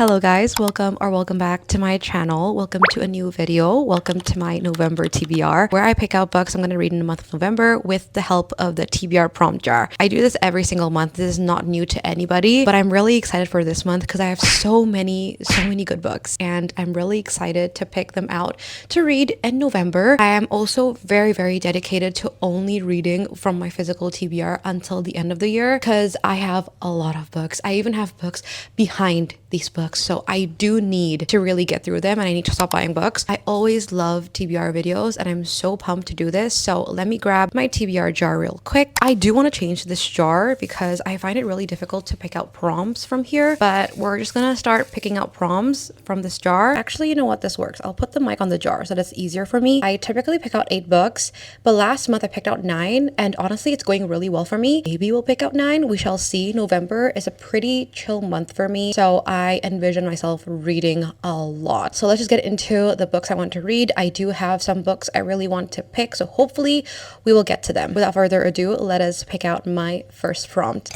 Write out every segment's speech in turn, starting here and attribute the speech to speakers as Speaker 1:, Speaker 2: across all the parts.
Speaker 1: Hello guys, welcome back to my channel. Welcome to a new video. Welcome to my November TBR where I pick out books I'm going to read in the month of November with the help of the TBR prompt jar. I do this every single month. This is not new to anybody, but I'm really excited for this month because I have so many good books and I'm really excited to pick them out to read in November. I am also very dedicated to only reading from my physical TBR until the end of the year because I have a lot of books. I even have books behind these books, so I do need to really get through them and I need to stop buying books. I always love TBR videos and I'm so pumped to do this, so let me grab my TBR jar real quick. I do want to change this jar because I find it really difficult to pick out prompts from here, but we're just gonna start picking out prompts from this jar. Actually, you know what, this works. I'll put the mic on the jar so that's easier for me. I typically pick out 8 books, but last month I picked out 9 and honestly it's going really well for me. Maybe we'll pick out 9, we shall see. November is a pretty chill month for me, so I envision myself reading a lot. So let's just get into the books I want to read. I do have some books I really want to pick, so hopefully we will get to them. Without further ado, let us pick out my first prompt.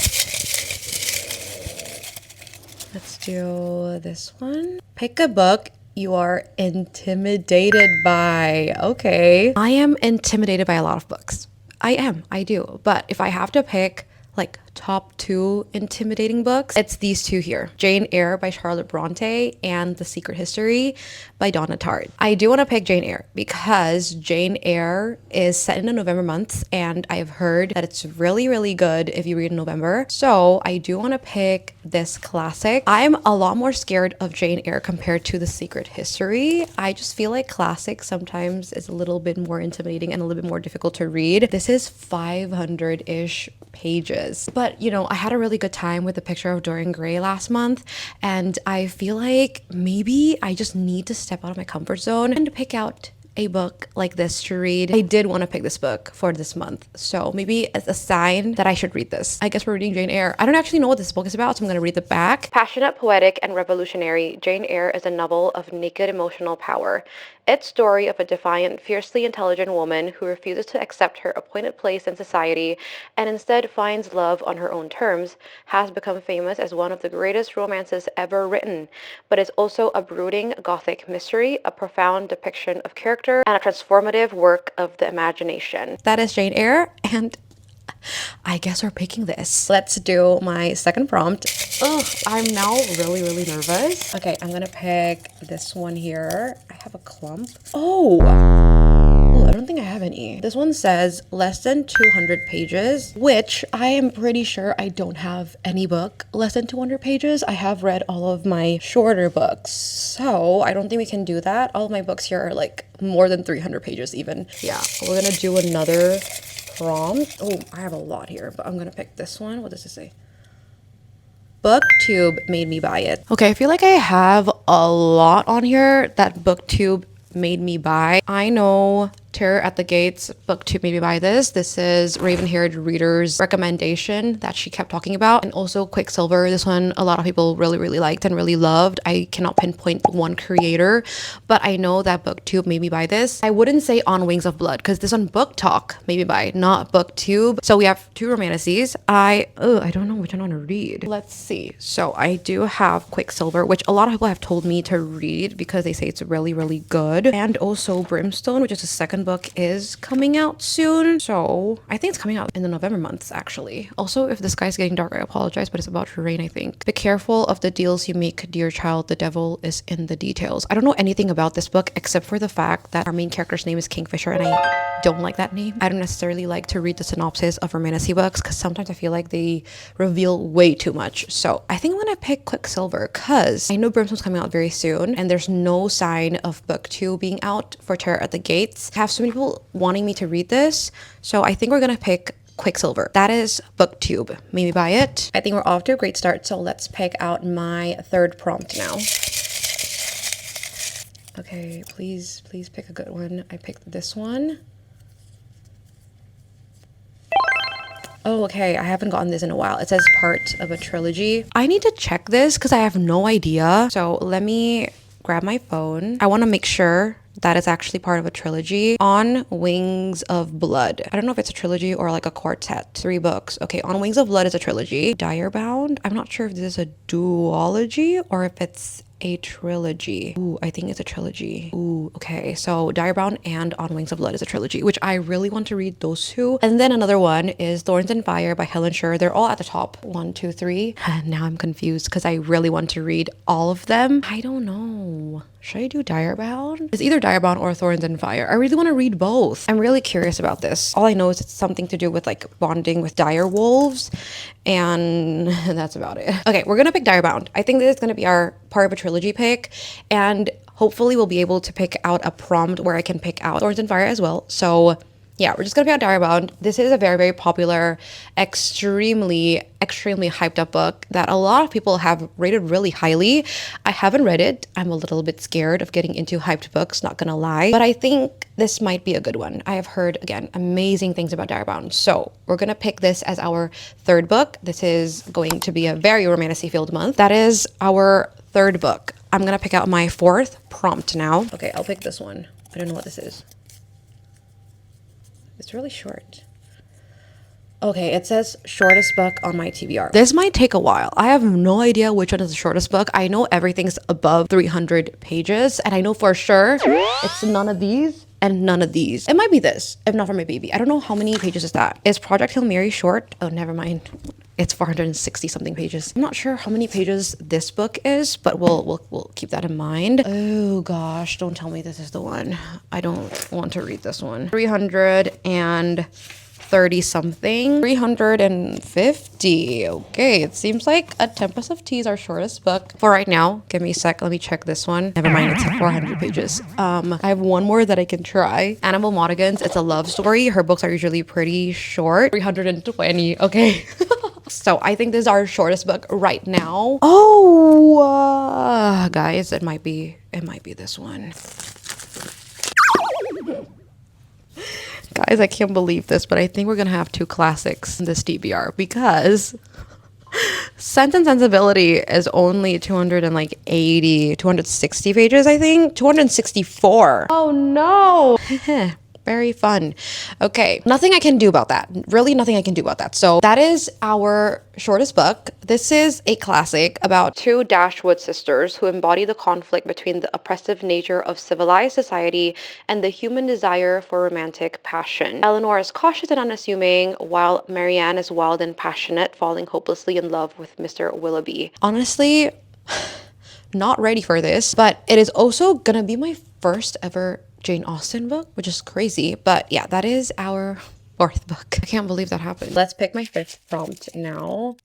Speaker 1: Let's do this one. Pick a book you are intimidated by. Okay. I am intimidated by a lot of books. I do. But if I have to pick like top 2 intimidating books, it's these 2 here: Jane Eyre by Charlotte Bronte and The Secret History by Donna Tartt. I do want to pick Jane Eyre because Jane Eyre is set in the November months and I've heard that it's really good if you read in November, so I do want to pick this classic. I'm a lot more scared of Jane Eyre compared to The Secret History. I just feel like classic sometimes is a little bit more intimidating and a little bit more difficult to read. This is 500-ish pages, but you know, I had a really good time with The Picture of Dorian Gray last month and I feel like maybe I just need to step out of my comfort zone and pick out a book like this to read. I did want to pick this book for this month, so maybe it's a sign that I should read this. I guess we're reading Jane Eyre. I don't actually know what this book is about, so I'm going to read the back. Passionate, poetic, and revolutionary, Jane Eyre is a novel of naked emotional power. Its story of a defiant, fiercely intelligent woman who refuses to accept her appointed place in society and instead finds love on her own terms has become famous as one of the greatest romances ever written, but is also a brooding gothic mystery, a profound depiction of character, and a transformative work of the imagination. That is Jane Eyre, and I guess we're picking this. Let's do my second prompt. Oh, I'm now really nervous. Okay, I'm gonna pick this one here. I have a clump. Oh, I don't think I have any. This one says less than 200 pages, which I am pretty sure I don't have any book less than 200 pages. I have read all of my shorter books, so I don't think we can do that. All of my books here are like more than 300 pages even. Yeah, we're gonna do another prompt. Oh, I have a lot here, but I'm gonna pick this one. What does it say? BookTube made me buy it. Okay, I feel like I have a lot on here that BookTube made me buy. I know Terror at the Gates, BookTube made me buy this. This is Raven-haired reader's recommendation that she kept talking about. And also Quicksilver. This one a lot of people really liked and really loved. I cannot pinpoint one creator, but I know that BookTube made me buy this. I wouldn't say On Wings of Blood because this one Book Talk made me buy, not BookTube. So we have 2 romances. I don't know which one I want to read. Let's see. So I do have Quicksilver, which a lot of people have told me to read because they say it's really good. And also Brimstone, which is the second book, is coming out soon, so I think it's coming out in the November months actually. Also, if the sky's getting dark, I apologize, but it's about to rain, I think. Be careful of the deals you make, dear child. The devil is in the details. I don't know anything about this book except for the fact that our main character's name is Kingfisher and I don't like that name. I don't necessarily like to read the synopsis of romantasy books because sometimes I feel like they reveal way too much. So I think I'm gonna pick Quicksilver because I know Brimstone's coming out very soon and there's no sign of book 2 being out for Terror at the Gates. I have so many people wanting me to read this, so I think we're gonna pick Quicksilver. That is BookTube made me buy it. I think we're off to a great start, so let's pick out my third prompt now. Okay, please pick a good one. I picked this one. Oh, okay, I haven't gotten this in a while. It says part of a trilogy. I need to check this because I have no idea. So let me grab my phone. I want to make sure That is actually part of a trilogy. On Wings of Blood. I don't know if it's a trilogy or like a quartet. 3 books. Okay, On Wings of Blood is a trilogy. Direbound. I'm not sure if this is a duology or if it's a trilogy. Ooh, I think it's a trilogy. Ooh, okay. So Direbound and On Wings of Blood is a trilogy, which I really want to read those two. And then another one is Thorns and Fire by Helen Scher. They're all at the top. 1, 2, 3. And now I'm confused because I really want to read all of them. I don't know. Should I do Direbound? It's either Direbound or Thorns and Fire. I really want to read both. I'm really curious about this. All I know is it's something to do with like bonding with dire wolves, and that's about it. Okay, we're gonna pick Direbound. I think this is gonna be our part of a trilogy pick, and hopefully we'll be able to pick out a prompt where I can pick out Thorns and Fire as well. So yeah, we're just gonna be on Direbound. This is a very, very popular, extremely hyped up book that a lot of people have rated really highly. I haven't read it. I'm a little bit scared of getting into hyped books, not gonna lie. But I think this might be a good one. I have heard, again, amazing things about Direbound. So we're gonna pick this as our 3rd book. This is going to be a very romantic-filled month. That is our 3rd book. I'm gonna pick out my 4th prompt now. Okay, I'll pick this one. I don't know what this is. It's really short. Okay, it says shortest book on my TBR. This might take a while. I have no idea which one is the shortest book. I know everything's above 300 pages, and I know for sure it's none of these and none of these. It might be this, if not for my baby. I don't know how many pages is that. Is Project Hail Mary short? Oh, never mind. It's 460 something pages. I'm not sure how many pages this book is, but we'll keep that in mind. Oh gosh, don't tell me this is the one. I don't want to read this one. 330 something. 350. Okay, it seems like A Tempest of Tea is our shortest book for right now. Give me a sec. Let me check this one. Never mind, it's 400 pages. I have one more that I can try. Annabelle Monaghan's. It's a love story. Her books are usually pretty short. 320. Okay. So I think this is our shortest book right now. Oh, guys, it might be this one. Guys, I can't believe this, but I think we're gonna have 2 classics in this TBR because Sense and Sensibility is only 260 pages, I think. 264. Oh no. Very fun. Okay, nothing I can do about that. Really nothing I can do about that. So that is our shortest book. This is a classic about 2 Dashwood sisters who embody the conflict between the oppressive nature of civilized society and the human desire for romantic passion. Eleanor is cautious and unassuming, while Marianne is wild and passionate, falling hopelessly in love with Mr. Willoughby. Honestly, not ready for this, but it is also gonna be my first ever Jane Austen book, which is crazy. But yeah, that is our 4th book. I can't believe that happened. Let's pick my 5th prompt now.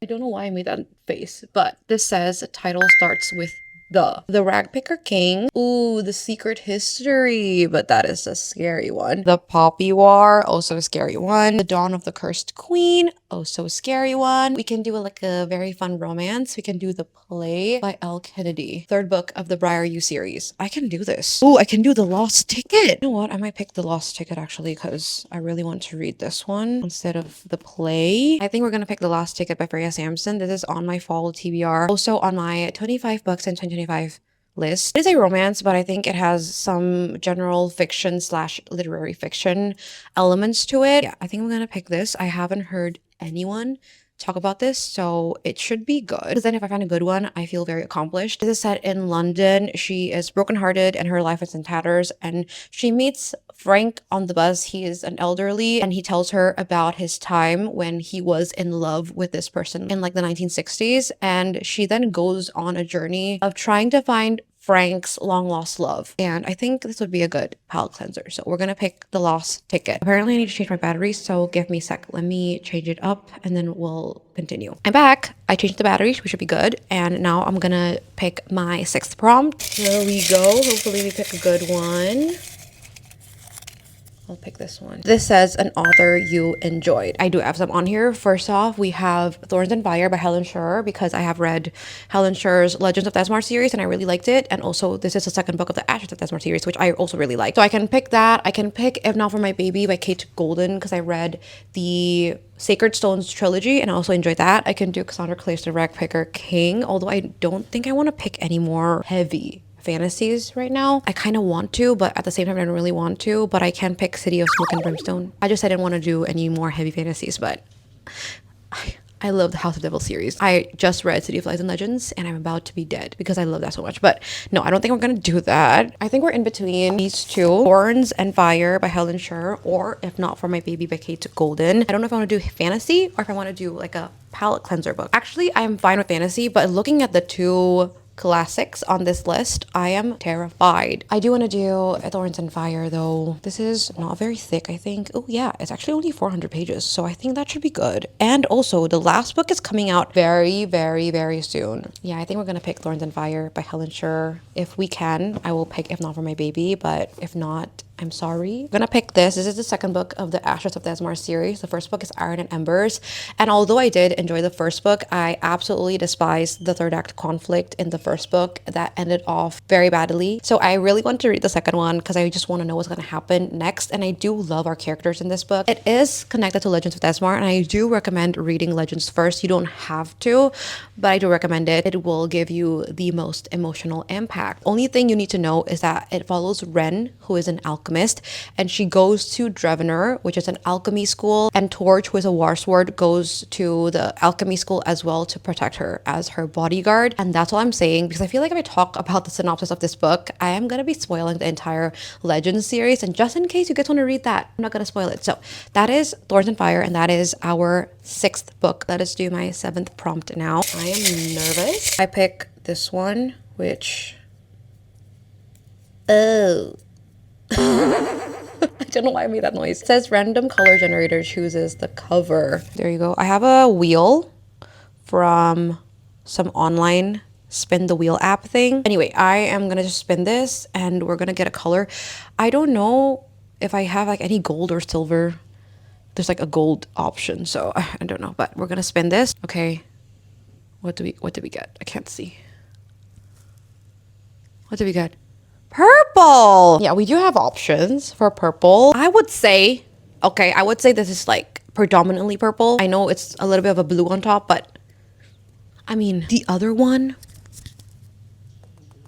Speaker 1: I don't know why I made that face, but this says the title starts with The Ragpicker King. Ooh, The Secret History, but that is a scary one. The Poppy War, also a scary one. The Dawn of the Cursed Queen, also a scary one. We can do like a very fun romance. We can do The Play by L. Kennedy. 3rd book of the Briar U series. I can do this. Ooh, I can do The Lost Ticket. You know what? I might pick The Lost Ticket actually because I really want to read this one instead of The Play. I think we're gonna pick The Lost Ticket by Freya Sampson. This is on my fall TBR. Also on my 25 books and 2025 list. It is a romance, but I think it has some general fiction / literary fiction elements to it. Yeah, I think I'm gonna pick this. I haven't heard anyone talk about this, so it should be good. Because then if I find a good one, I feel very accomplished. This is set in London. She is brokenhearted and her life is in tatters, and she meets Frank on the bus. He is an elderly, and he tells her about his time when he was in love with this person in like the 1960s, and she then goes on a journey of trying to find Frank's long lost love. And I think this would be a good palate cleanser. So we're gonna pick The Lost Ticket. Apparently I need to change my battery, so give me a sec. Let me change it up and then we'll continue. I'm back. I changed the battery. We should be good. And now I'm gonna pick my 6th prompt. Here we go. Hopefully we pick a good one. I'll pick this one. This says an author you enjoyed. I do have some on here. First off, we have Thorns and Fire by Helen Scher, because I have read Helen Scher's Legends of Desmar series and I really liked it. And also this is the 2nd book of the Ashes of Desmar series, which I also really like. So I can pick that. I can pick If Not For My Baby by Kate Golden, because I read the Sacred Stones trilogy and I also enjoyed that. I can do Cassandra Clare's The Ragpicker King, although I don't think I want to pick any more heavy fantasies right now. I kind of want to, but at the same time, I don't really want to. But I can pick City of Smoke and Brimstone. I just I didn't want to do any more heavy fantasies, but I love the House of Devil series. I just read City of Lies and Legends and I'm about to be dead because I love that so much. But no, I don't think we're gonna do that. I think we're in between these two, Thorns and Fire by Helen Scher, or If Not For My Baby by Kate Golden. I don't know if I want to do fantasy or if I want to do like a palette cleanser book. Actually, I'm fine with fantasy, but looking at the two classics on this list, I am terrified. I do want to do Thorns and Fire though. This is not very thick, I think. Oh yeah, it's actually only 400 pages, so I think that should be good. And also, the last book is coming out very, very, very soon. Yeah, I think we're gonna pick Thorns and Fire by Helen Scher. If we can, I will pick If Not For My Baby, but if not, I'm sorry. I'm gonna pick this. This is the second book of the Ashes of Desmar series. The first book is Iron and Embers. And although I did enjoy the first book, I absolutely despised the third act conflict in the first book that ended off very badly. So I really want to read the second one because I just want to know what's gonna happen next. And I do love our characters in this book. It is connected to Legends of Desmar, and I do recommend reading Legends first. You don't have to, but I do recommend it. It will give you the most emotional impact. Only thing you need to know is that it follows Ren, who is an alchemist, and she goes to Drevener, which is an alchemy school, and Torch, who is a war sword, goes to the alchemy school as well to protect her as her bodyguard. And that's all I'm saying, because I feel like if I talk about the synopsis of this book, I am gonna be spoiling the entire Legends series, and just in case you guys want to read that, I'm not gonna spoil it. So that is Thorns and Fire, and that is our 6th book. Let us do my 7th prompt now. I am nervous. I pick this one, which I don't know why I made that noise. It says random color generator chooses the cover. There you go. I have a wheel from some online spin the wheel app thing. Anyway, I am gonna just spin this and we're gonna get a color. I don't know if I have like any gold or silver. There's like a gold option, so I don't know, but we're gonna spin this. Okay. What did we get? I can't see. What did we get? Purple. Yeah, we do have options for purple. I would say this is like predominantly purple. I know it's a little bit of a blue on top, but I mean, the other one,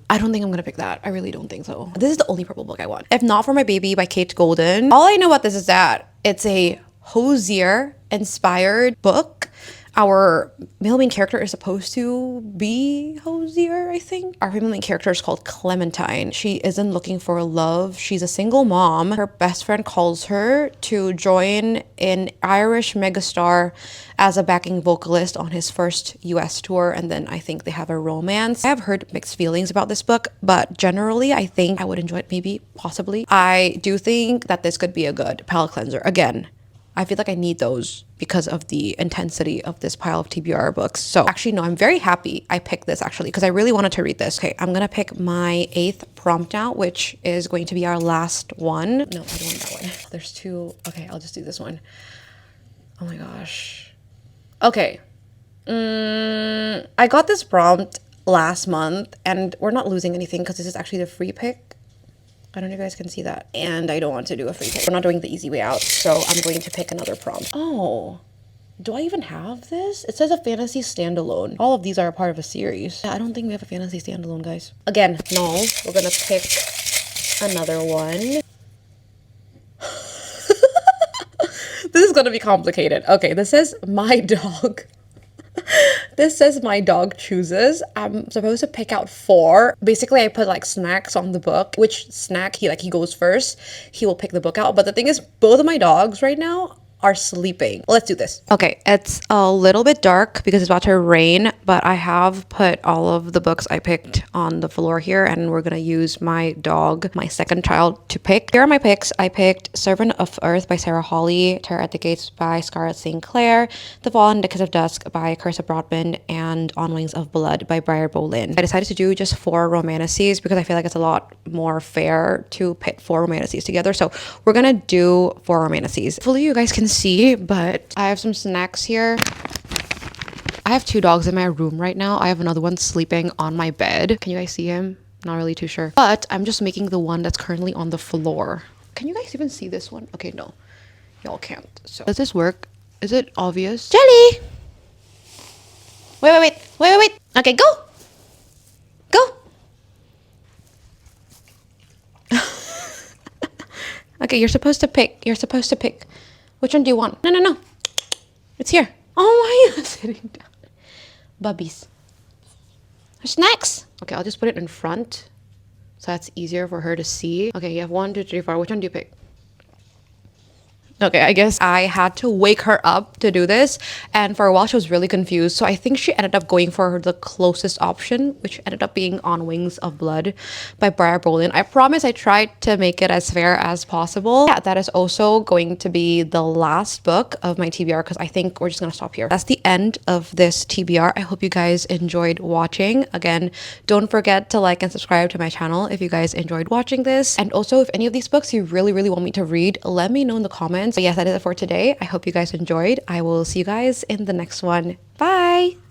Speaker 1: I don't think I'm gonna pick that. I really don't think so. This is the only purple book I want. If Not For My Baby by Kate Golden. All I know about this is that it's a Hosier inspired book. Our male main character is supposed to be Hosier, I think. Our female main character is called Clementine. She isn't looking for love. She's a single mom. Her best friend calls her to join an Irish megastar as a backing vocalist on his first US tour, and then I think they have a romance. I have heard mixed feelings about this book, but generally I think I would enjoy it, maybe, possibly. I do think that this could be a good palette cleanser. Again, I feel like I need those because of the intensity of this pile of TBR books. So actually, no, I'm very happy I picked this actually because I really wanted to read this. Okay, I'm gonna pick my 8th prompt now, which is going to be our last one. No, I don't want that one. There's 2. Okay, I'll just do this one. Oh my gosh. Okay. I got this prompt last month and we're not losing anything because this is actually the free pick. I don't know if you guys can see that. And I don't want to do a free pick. We're not doing the easy way out, so I'm going to pick another prompt. Oh, do I even have this? It says a fantasy standalone. All of these are a part of a series. Yeah, I don't think we have a fantasy standalone, guys. Again, no, we're gonna pick another one. This is gonna be complicated. Okay, this says my dog. This says my dog chooses. I'm supposed to pick out 4. Basically, I put like snacks on the book. Which snack he goes first. He will pick the book out. But the thing is, both of my dogs right now are sleeping. Let's do this. Okay, it's a little bit dark because it's about to rain, but I have put all of the books I picked on the floor here, and we're gonna use my dog, my second child, to pick. Here are my picks. I picked Servant of Earth by Sarah Hawley, Terror at the Gates by Scarlett St. Clair, The Fallen Decades of Dusk by Carissa Broadbent, and On Wings of Blood by Briar Bolin. I decided to do just 4 romances because I feel like it's a lot more fair to pit 4 romances together. So we're gonna do 4 romances. Hopefully you guys can see, but I have some snacks here. I have 2 dogs in my room right now. I have another one sleeping on my bed. Can you guys see him? Not really too sure. But I'm just making the one that's currently on the floor. Can you guys even see this one? Okay, no. Y'all can't. So does this work? Is it obvious? Jelly! Wait. Okay, go! Go! Okay, you're supposed to pick. You're supposed to pick. Which one do you want? No, no, no. It's here. Oh, why are you sitting down? Bubbies. Snacks. Okay, I'll just put it in front so that's easier for her to see. Okay, you have 1, 2, 3, 4. Which one do you pick? Okay, I guess I had to wake her up to do this, and for a while she was really confused, so I think she ended up going for the closest option, which ended up being On Wings of Blood by Briar Bolin. I promise I tried to make it as fair as possible. Yeah, that is also going to be the last book of my TBR because I think we're just gonna stop here. That's the end of this TBR. I hope you guys enjoyed watching. Again, don't forget to like and subscribe to my channel if you guys enjoyed watching this, and also if any of these books you really want me to read, let me know in the comments. But yes, that is it for today. I hope you guys enjoyed. I will see you guys in the next one. Bye!